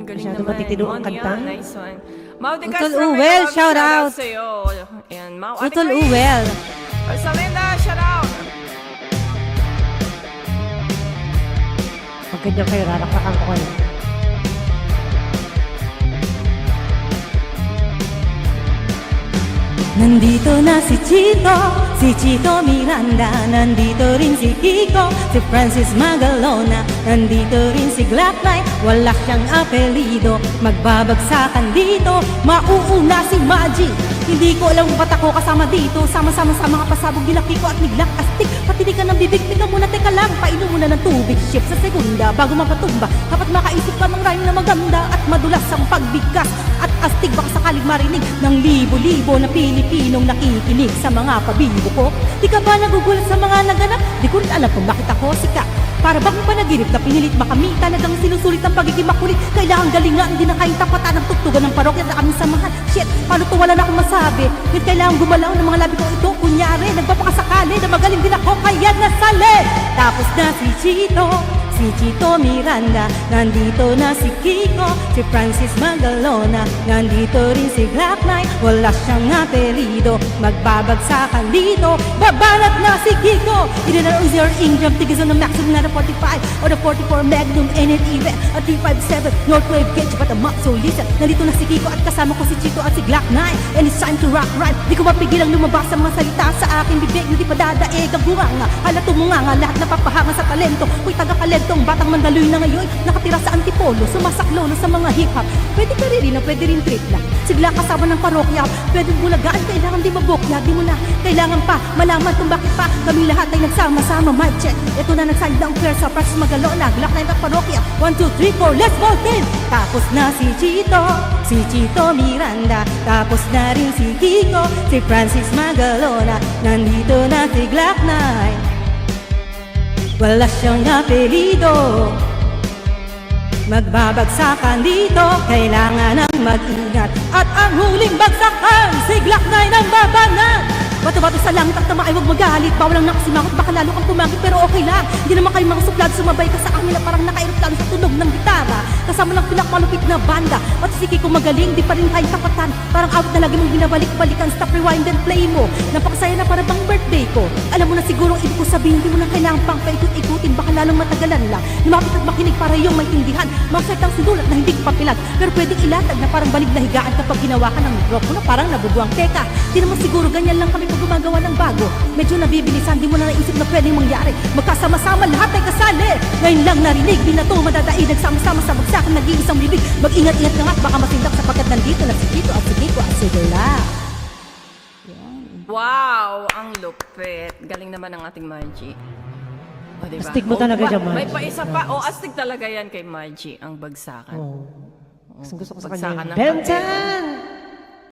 galing Masyado naman. matitino ang Monia, kanta. nice one. Mau de Utol Castro, Uwel, mega shout out. sa'yo. Ayan, Mau. Ate Utol Chris. Uwel. Salinda, shout out. Pag ganyan kayo, rarakrakan ko kayo. Nandito na si Chito Miranda. Nandito rin si Kiko, si Francis Magalona. Nandito rin si Glock 9, wala siyang apelido. Magbabagsakan dito, mauuna si Maji. Hindi ko alam kung ba't ako kasama dito. Sama-sama sa mga pasabog nila Kiko at ni Glock Astig. Pati di ka ng bibig, tika muna, teka lang. Painom muna ng tubig, shift sa segunda bago mapatumba. Dapat makaisip ka ng rhyme na maganda at madulas ang pagbigkas. At astig baka sakaling marinig ng libo-libo na Pilipinong nakikinig sa mga pabibo ko. Di ka ba nagugulat sa mga naganap? Di ko rin alam kung bakit ako sikat. Para bang panaginip na pinilit makamit. Talagang sinusulit ang pagiging makulit. Kailangan galingan, hindi na kayang tapatan ng tugtugan ng parokya na aming samahan. Shit, paano to wala na akong masabi? Yun kailangan gumalaw ng mga labi ko ito. Kunyari, nagpapakasakali na magaling din ako kaya nasali. Tapos na si Chito Miranda. Nandito na si Kiko, si Francis Magalona. Nandito rin si Glock 9, wala siyang apelido. Magbabagsakan dito, babanat na si Kiko. Hindi na Uzi or Ingram, tigis on the maximum na 45 or the 44 Magnum NNE at T57 Northwave Gauge, but the map so listen. Nandito na si Kiko at kasama ko si Chito at si Glock 9. And it's time to rock rhyme. Di ko mapigilang lumabas sa mga salita sa aking bibig. Hindi pa dadaig ang bunganga, hala tumunganga, lahat napapahanga sa talento. Uy, taga-kalentong batang Mandaloy na ngayon, nakatira sa Antipolo, sumasaklolo sa mga hip-hop. Pwede ka rin, pwede rin trip lang. Sigla kasama ng parokya, pwede bulagaan, kailangan di mabokya. Di mo na kailangan pa malaman kung bakit pa kami lahat ay nagsama-sama. Mic check, ito na nagsalid ang pwersa. Francis Magalona, Glock 9 at parokya. 1, 2, 3, 4, let's vote in! Tapos na si Chito Miranda. Tapos na rin si Kiko, si Francis Magalona. Nandito na si Glock 9, wala siyang apelido. Magbabagsakan dito, kailangan ng mag-ingat. At ang huling bagsakan, si Glock 9 ang babanat. Bato-bato sa langit at tama ay huwag magalit. Bawal ang nakasimangot, baka lalo kang tumangit, pero okay lang. Hindi naman kayo mga suplad, sumabay ka sa akin na parang naka-aeroplano sa tunog ng gitara. Kasama ng pinakmalupit na banda. At si Kiko magaling, di pa rin kayo tapatan. Parang out na lagi mong binabalik-balikan. Stop, rewind and play mo. Napakasaya na para bang birthday ko. Alam mo na siguro ibig ko sabihin, hindi mo na kailangan pang paikot-ikutin. Baka lalong matagalan lang. Lumapit at makinig para iyong maintindihan. Mga salitang sinulat na hindi papilat, pero pwedeng ilatag na parang balig na higaan kapag ginawa ka ng mikropono parang nabubuang. Teka, di naman siguro ganyan lang kami pag gumagawa ng bago. Medyo nabibilisan, di mo na naisip na pwedeng mangyari. Magkasama-sama lahat ay kasali. Ngayon lang narinig, di na to madadaig. Nagsama-sama sa bagsakan, nag-iisang bibig. Mag-ingat-ingat ka nga at baka masindak sapagkat nandito na si Kiko at si Kiko at si Glock. Wow, ang lupit. Galing naman ng ating Margie. O, diba? Astig mo talaga dyan, Margie. May paisa pa. O, astig talaga yan kay Margie, ang bagsakan. Oh. Gusto ko sa Bagsakan kanya. ng Bentan!